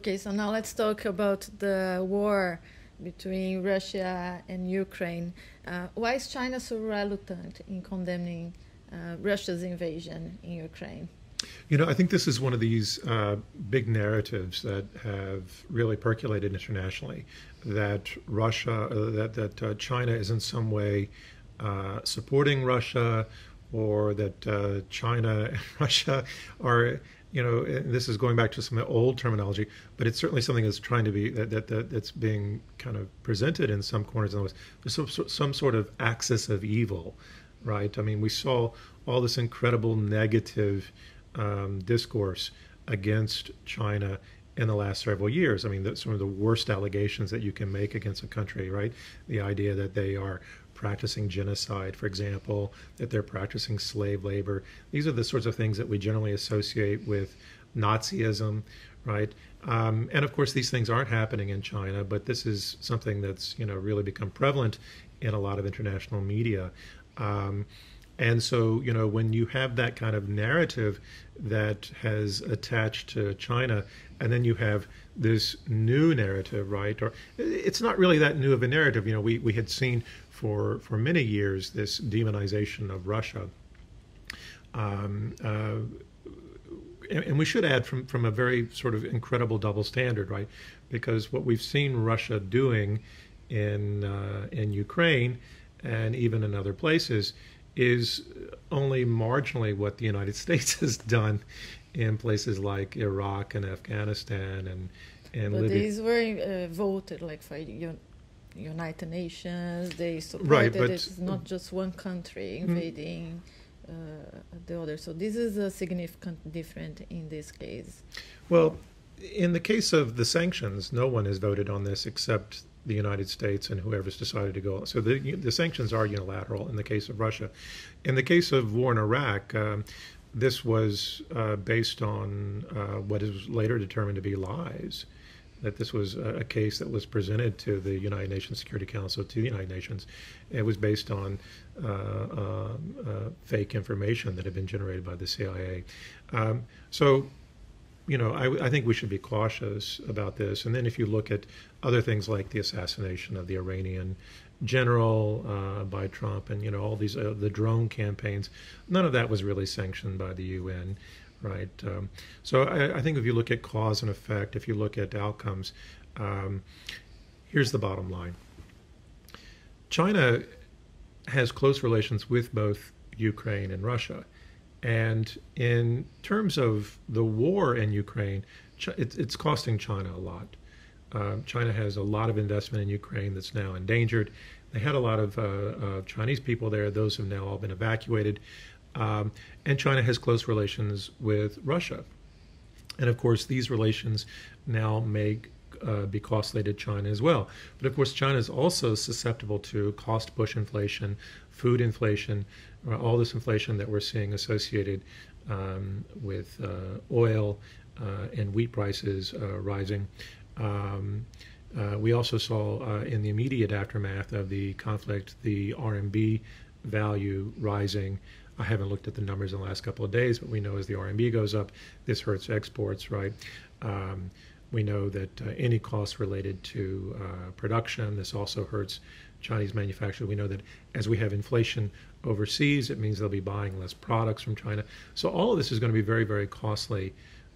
Okay, so now let's talk about the war between Russia and Ukraine. Why is China so reluctant in condemning Russia's invasion in Ukraine? You know, I think this is one of these big narratives that have really percolated internationally, that China is in some way supporting Russia, or that China and Russia are, you know, and this is going back to some old terminology, but it's certainly something that's trying to be that's being kind of presented in some corners of the West. There's some sort of axis of evil, right? I mean, we saw all this incredible negative discourse against China in the last several years. I mean, some of the worst allegations that you can make against a country, right? The idea that they are practicing genocide, for example, that they're practicing slave labor. These are the sorts of things that we generally associate with Nazism, right? And of course, these things aren't happening in China, but this is something that's, you know, really become prevalent in a lot of international media. And so, you know, when you have that kind of narrative that has attached to China, and then you have this new narrative, right? Or it's not really that new of a narrative. You know, we had seen for many years this demonization of Russia. And we should add from a very sort of incredible double standard, right? Because what we've seen Russia doing in Ukraine and even in other places is only marginally what the United States has done in places like Iraq and Afghanistan and but Libya. These were voted like for United Nations. They supported Right, but it's not just one country invading the other. So this is a significant difference in this case. Well, in the case of the sanctions, no one has voted on this except the United States and whoever's decided to go. So the sanctions are unilateral in the case of Russia. In the case of war in Iraq, this was based on what is later determined to be lies, that this was a case that was presented to the United Nations Security Council, to the United Nations. It was based on fake information that had been generated by the CIA. So, you know, I think we should be cautious about this. And then if you look at other things like the assassination of the Iranian general by Trump, and, you know, all these the drone campaigns, none of that was really sanctioned by the UN, right? So I think if you look at cause and effect, if you look at outcomes, here's the bottom line. China has close relations with both Ukraine and Russia. And in terms of the war in Ukraine, it's costing China a lot. China has a lot of investment in Ukraine that's now endangered. They had a lot of Chinese people there. Those have now all been evacuated. And China has close relations with Russia. And of course, these relations now may be costly to China as well. But of course, China is also susceptible to cost push inflation, food inflation, all this inflation that we're seeing associated with oil and wheat prices rising. We also saw in the immediate aftermath of the conflict, the RMB value rising. I haven't looked at the numbers in the last couple of days, but we know as the RMB goes up, this hurts exports, right? We know that any costs related to production, this also hurts Chinese manufacturers. We know that as we have inflation overseas, it means they'll be buying less products from China. So all of this is going to be very, very costly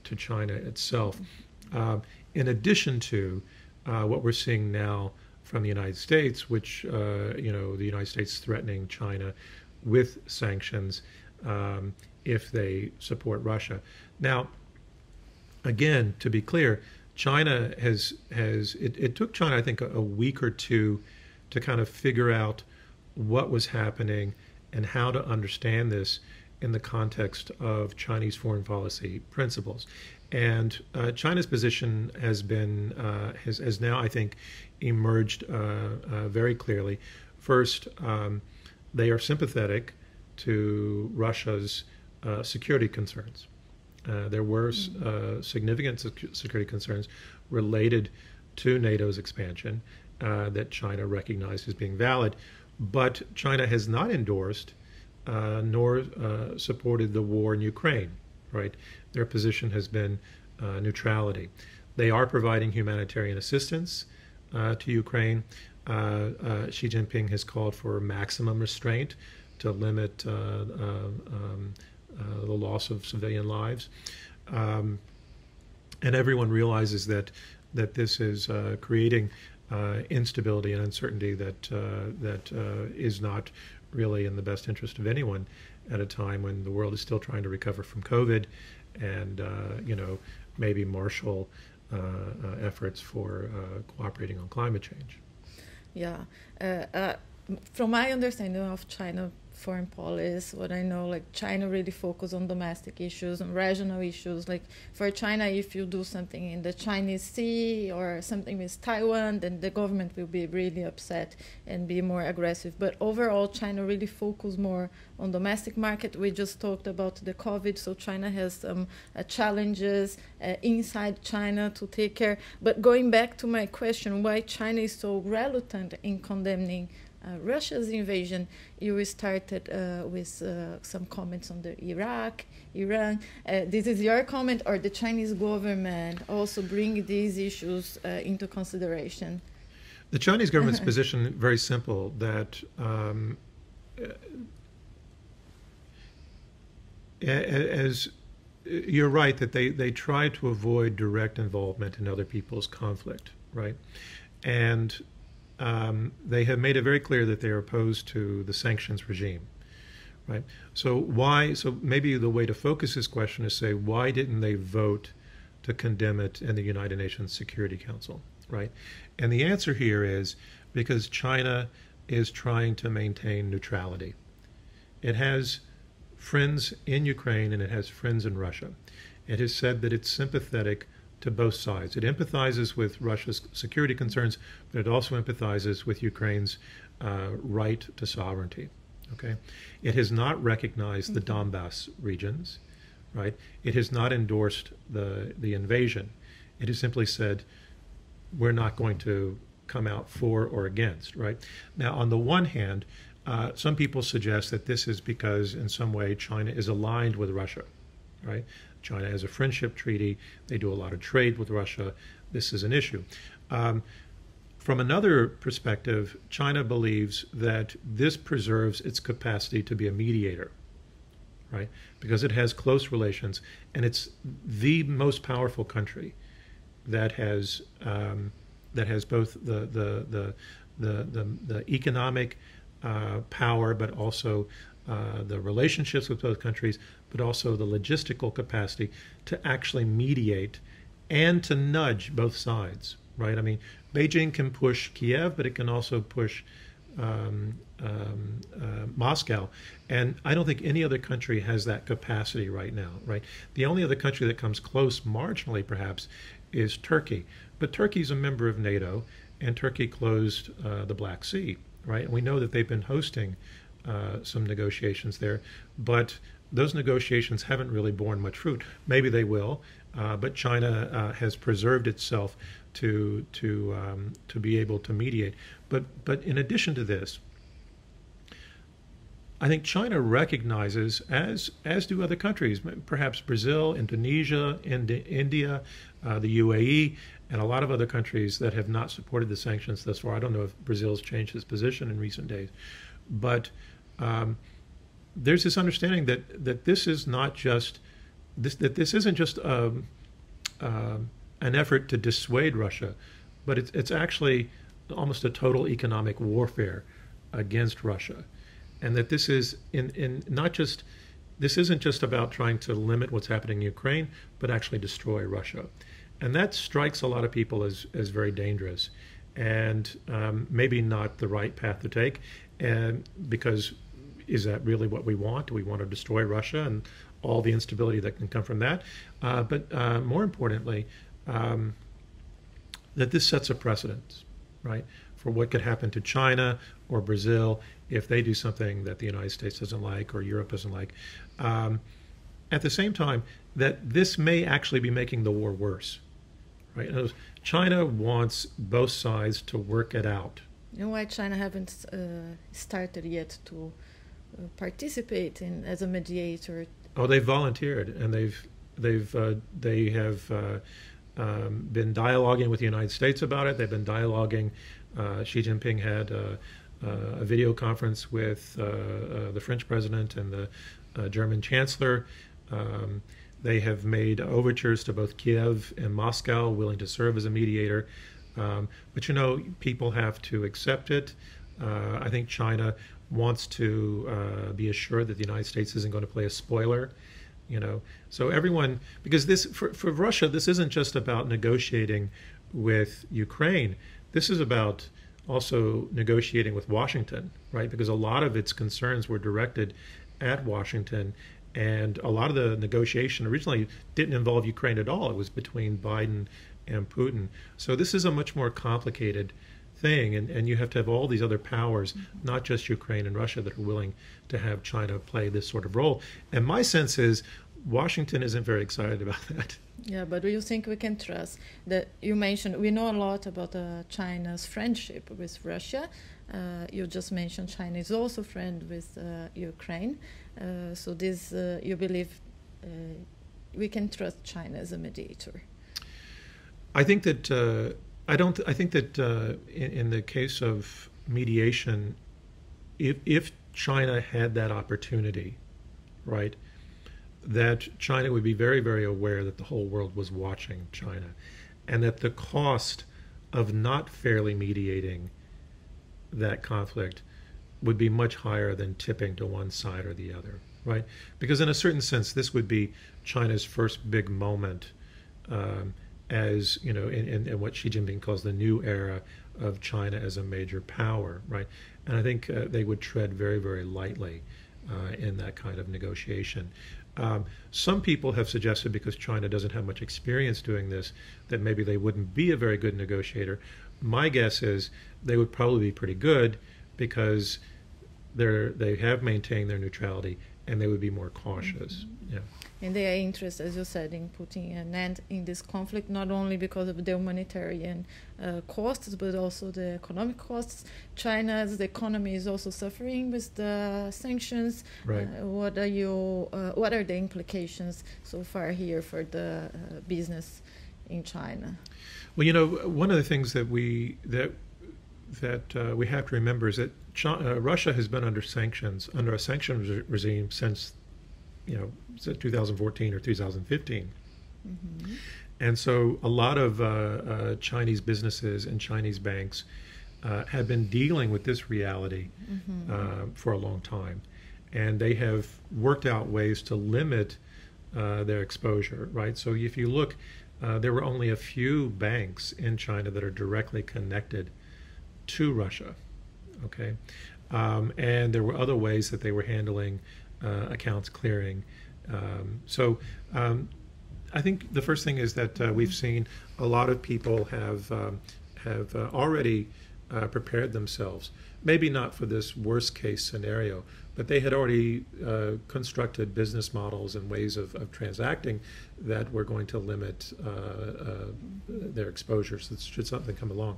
to China itself. In addition to what we're seeing now from the United States, which, you know, the United States threatening China with sanctions if they support Russia. Now, again, to be clear, China it took China, I think, a week or two to kind of figure out what was happening and how to understand this in the context of Chinese foreign policy principles. And China's position has been has now, I think, emerged very clearly. First, they are sympathetic to Russia's security concerns. There were significant security concerns related to NATO's expansion that China recognized as being valid, but China has not endorsed nor supported the war in Ukraine, right? Their position has been neutrality. They are providing humanitarian assistance to Ukraine. Xi Jinping has called for maximum restraint to limit the loss of civilian lives. And everyone realizes that this is creating instability and uncertainty that is not really in the best interest of anyone at a time when the world is still trying to recover from COVID and maybe marshal efforts for cooperating on climate change. Yeah. From my understanding of China foreign policy, what I know, like China really focus on domestic issues and regional issues. Like for China, if you do something in the Chinese Sea or something with Taiwan, then the government will be really upset and be more aggressive. But overall, China really focus more on domestic market. We just talked about the COVID, so China has some challenges inside China to take care. But going back to my question, why China is so reluctant in condemning Russia's invasion, you started with some comments on the Iraq, Iran. This is your comment, or the Chinese government also bring these issues into consideration? The Chinese government's position very simple, that as you're right, that they try to avoid direct involvement in other people's conflict, right? And they have made it very clear that they are opposed to the sanctions regime, right? So maybe the way to focus this question is say, why didn't they vote to condemn it in the United Nations Security Council, right? And the answer here is because China is trying to maintain neutrality. It has friends in Ukraine and it has friends in Russia. It has said that it's sympathetic to both sides. It empathizes with Russia's security concerns, but it also empathizes with Ukraine's right to sovereignty. Okay, it has not recognized the Donbass regions, right? It has not endorsed the invasion. It has simply said, we're not going to come out for or against, right? Now, on the one hand, some people suggest that this is because in some way China is aligned with Russia, right? China has a friendship treaty. They do a lot of trade with Russia. This is an issue. From another perspective, China believes that this preserves its capacity to be a mediator, right? Because it has close relations, and it's the most powerful country that has both the economic power, but also the relationships with both countries, but also the logistical capacity to actually mediate and to nudge both sides, right? I mean, Beijing can push Kiev, but it can also push Moscow. And I don't think any other country has that capacity right now, right? The only other country that comes close, marginally perhaps, is Turkey. But Turkey's a member of NATO, and Turkey closed the Black Sea, right? And we know that they've been hosting some negotiations there, but those negotiations haven't really borne much fruit. Maybe they will, but China has preserved itself to be able to mediate. But in addition to this, I think China recognizes, as do other countries, perhaps Brazil, Indonesia, India, the UAE, and a lot of other countries that have not supported the sanctions thus far. I don't know if Brazil's changed its position in recent days, but there's this understanding that this is not just this isn't just an effort to dissuade Russia, but it's actually almost a total economic warfare against Russia, and that this is this isn't just about trying to limit what's happening in Ukraine, but actually destroy Russia, and that strikes a lot of people as very dangerous, and maybe not the right path to take, and because is that really what we want? Do we want to destroy Russia and all the instability that can come from that? But more importantly, that this sets a precedent, right, for what could happen to China or Brazil if they do something that the United States doesn't like or Europe doesn't like. At the same time, that this may actually be making the war worse, right? China wants both sides to work it out. You know why China haven't started yet to participate as a mediator? Oh, they've volunteered, and they have been dialoguing with the United States about it. They've been dialoguing. Xi Jinping had a video conference with the French president and the German chancellor. They have made overtures to both Kiev and Moscow, willing to serve as a mediator. But you know, people have to accept it. I think China wants to be assured that the United States isn't going to play a spoiler. You know, so everyone, because this for Russia, this isn't just about negotiating with Ukraine. This is about also negotiating with Washington, right? Because a lot of its concerns were directed at Washington, and a lot of the negotiation originally didn't involve Ukraine at all. It was between Biden and Putin. So this is a much more complicated thing, and you have to have all these other powers, not just Ukraine and Russia, that are willing to have China play this sort of role. And my sense is Washington isn't very excited about that. Yeah, but do you think we can trust that? You mentioned we know a lot about China's friendship with Russia. You just mentioned China is also friend with Ukraine. So this, you believe we can trust China as a mediator? I think that I think that in the case of mediation, if China had that opportunity, right, that China would be very, very aware that the whole world was watching China, and that the cost of not fairly mediating that conflict would be much higher than tipping to one side or the other, right? Because in a certain sense, this would be China's first big moment, as you know, in what Xi Jinping calls the new era of China as a major power, right? And I think they would tread very, very lightly in that kind of negotiation. Some people have suggested, because China doesn't have much experience doing this, that maybe they wouldn't be a very good negotiator. My guess is they would probably be pretty good, because they have maintained their neutrality, and they would be more cautious. Yeah. And they are interested, as you said, in putting an end in this conflict, not only because of the humanitarian costs, but also the economic costs. China's economy is also suffering with the sanctions. Right. What are the implications so far here for the business in China? Well, you know, one of the things that we have to remember is that Russia has been under a sanctions regime since, you know, 2014 or 2015. Mm-hmm. And so a lot of Chinese businesses and Chinese banks have been dealing with this reality for a long time. And they have worked out ways to limit their exposure, right? So if you look, there were only a few banks in China that are directly connected to Russia, okay? And there were other ways that they were handling accounts clearing. So I think the first thing is that we've seen a lot of people have already prepared themselves, maybe not for this worst case scenario, but they had already constructed business models and ways of transacting that were going to limit their exposures should something come along.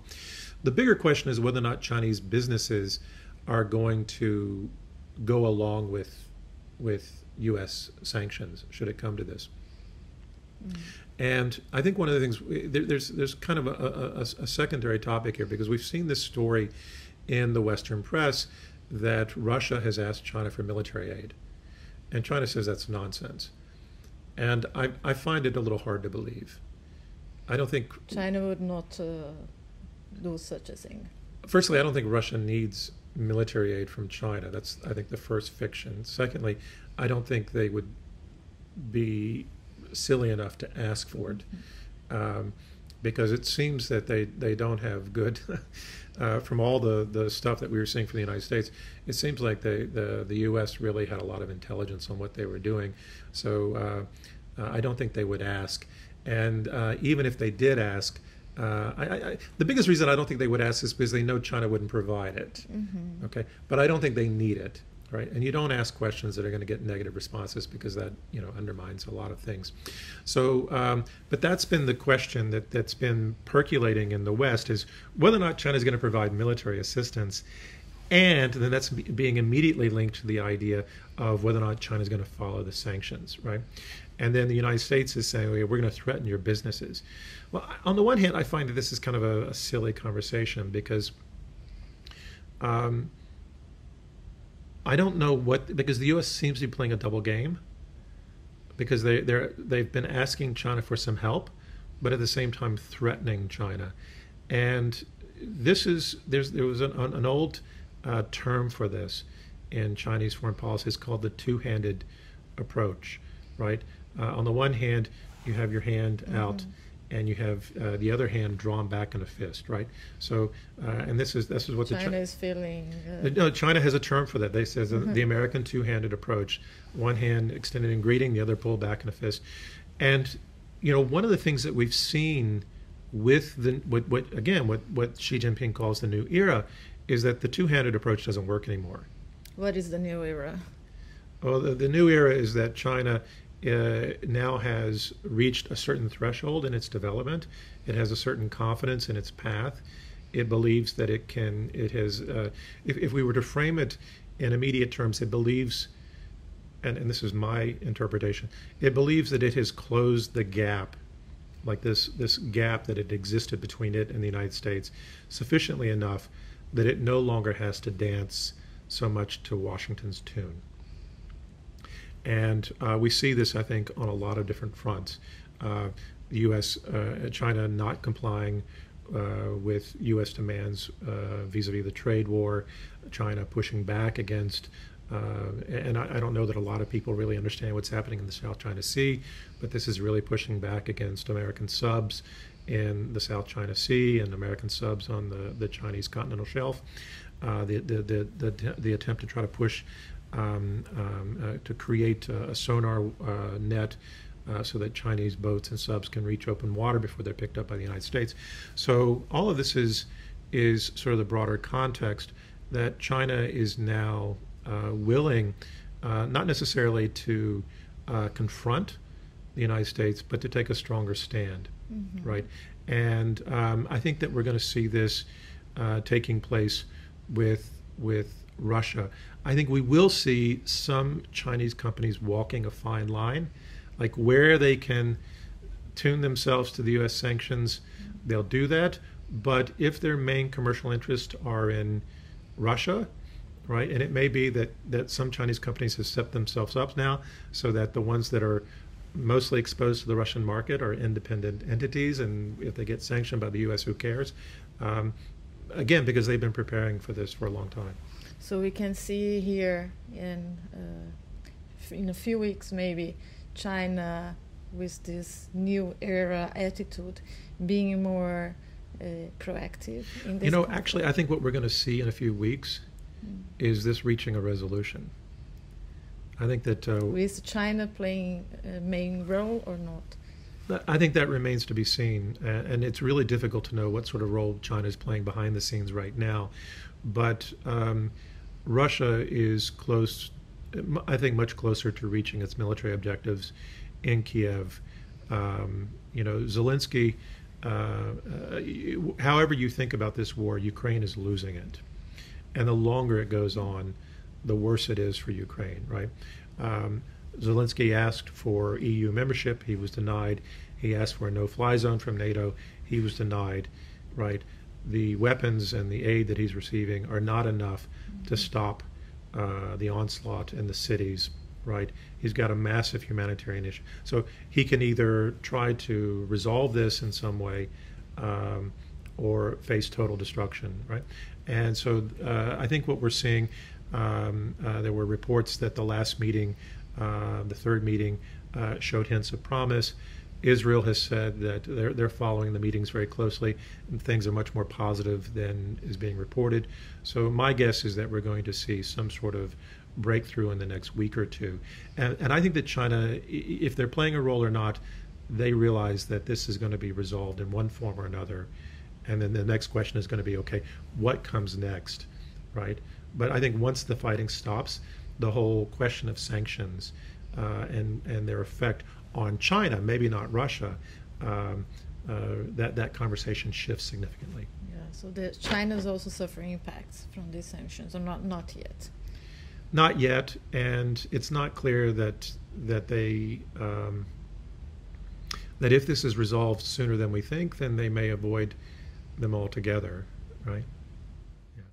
The bigger question is whether or not Chinese businesses are going to go along with U.S. sanctions should it come to this. And I think one of the things, there's kind of a secondary topic here, because we've seen this story in the Western press that Russia has asked China for military aid, and China says that's nonsense. And I find it a little hard to believe. I don't think China would not do such a thing. Firstly, I don't think Russia needs military aid from China. That's, I think, the first fiction. Secondly, I don't think they would be silly enough to ask for it, because it seems that they don't have good, from all the stuff that we were seeing from the United States, it seems like the U.S. really had a lot of intelligence on what they were doing. So I don't think they would ask. And even if they did ask, the biggest reason I don't think they would ask is because they know China wouldn't provide it. Okay, but I don't think they need it, right? And you don't ask questions that are going to get negative responses, because that, you know, undermines a lot of things. So, but that's been the question that's been percolating in the West, is whether or not China is going to provide military assistance. And then that's being immediately linked to the idea of whether or not China is going to follow the sanctions, right? And then the United States is saying, we're going to threaten your businesses. Well, on the one hand, I find that this is kind of a silly conversation because I don't know because the U.S. seems to be playing a double game because they've been asking China for some help, but at the same time threatening China. And there was an old term for this in Chinese foreign policy. It's called the two-handed approach, right? On the one hand, you have your hand out, and you have the other hand drawn back in a fist, right? So, and this is what China is feeling. No, China has a term for that. They say the American two-handed approach: one hand extended in greeting, the other pulled back in a fist. And one of the things that we've seen with what Xi Jinping calls the new era is that the two-handed approach doesn't work anymore. What is the new era? Well, the new era is that China now has reached a certain threshold in its development. It has a certain confidence in its path. It believes that it has, if we were to frame it in immediate terms, it believes, and this is my interpretation, it believes that it has closed the gap, like this gap that had existed between it and the United States, sufficiently enough that it no longer has to dance so much to Washington's tune. And we see this, I think, on a lot of different fronts. The U.S., China not complying with U.S. demands vis-a-vis the trade war, China pushing back against, and I don't know that a lot of people really understand what's happening in the South China Sea, but this is really pushing back against American subs in the South China Sea and American subs on the Chinese continental shelf. The attempt to try to push to create a sonar net so that Chinese boats and subs can reach open water before they're picked up by the United States. So all of this is sort of the broader context that China is now willing, not necessarily to confront the United States, but to take a stronger stand, right? And I think that we're going to see this taking place with Russia. I think we will see some Chinese companies walking a fine line, like where they can tune themselves to the U.S. sanctions, they'll do that. But if their main commercial interests are in Russia, right, and it may be that some Chinese companies have set themselves up now so that the ones that are mostly exposed to the Russian market are independent entities, and if they get sanctioned by the U.S., who cares? Again, because they've been preparing for this for a long time. So we can see here in a few weeks maybe China with this new era attitude being more proactive in this conflict. Actually I think what we're going to see in a few weeks is this reaching a resolution. I think that with China playing a main role or not? I think that remains to be seen, and it's really difficult to know what sort of role China is playing behind the scenes right now. But Russia is close, I think much closer to reaching its military objectives in Kiev. Zelensky, however you think about this war, Ukraine is losing it. And the longer it goes on, the worse it is for Ukraine, right? Zelensky asked for EU membership. He was denied. He asked for a no-fly zone from NATO. He was denied, right? The weapons and the aid that he's receiving are not enough to stop the onslaught in the cities, right? He's got a massive humanitarian issue. So he can either try to resolve this in some way or face total destruction, right? And so I think what we're seeing, there were reports that the last meeting, the third meeting, showed hints of promise. Israel has said that they're following the meetings very closely, and things are much more positive than is being reported. So my guess is that we're going to see some sort of breakthrough in the next week or two. And I think that China, if they're playing a role or not, they realize that this is going to be resolved in one form or another. And then the next question is going to be, okay, what comes next, right? But I think once the fighting stops, the whole question of sanctions and their effect on China, maybe not Russia, that conversation shifts significantly. Yeah. So China is also suffering impacts from these sanctions, or not yet. Not yet, and it's not clear that they that if this is resolved sooner than we think, then they may avoid them altogether, right? Yeah.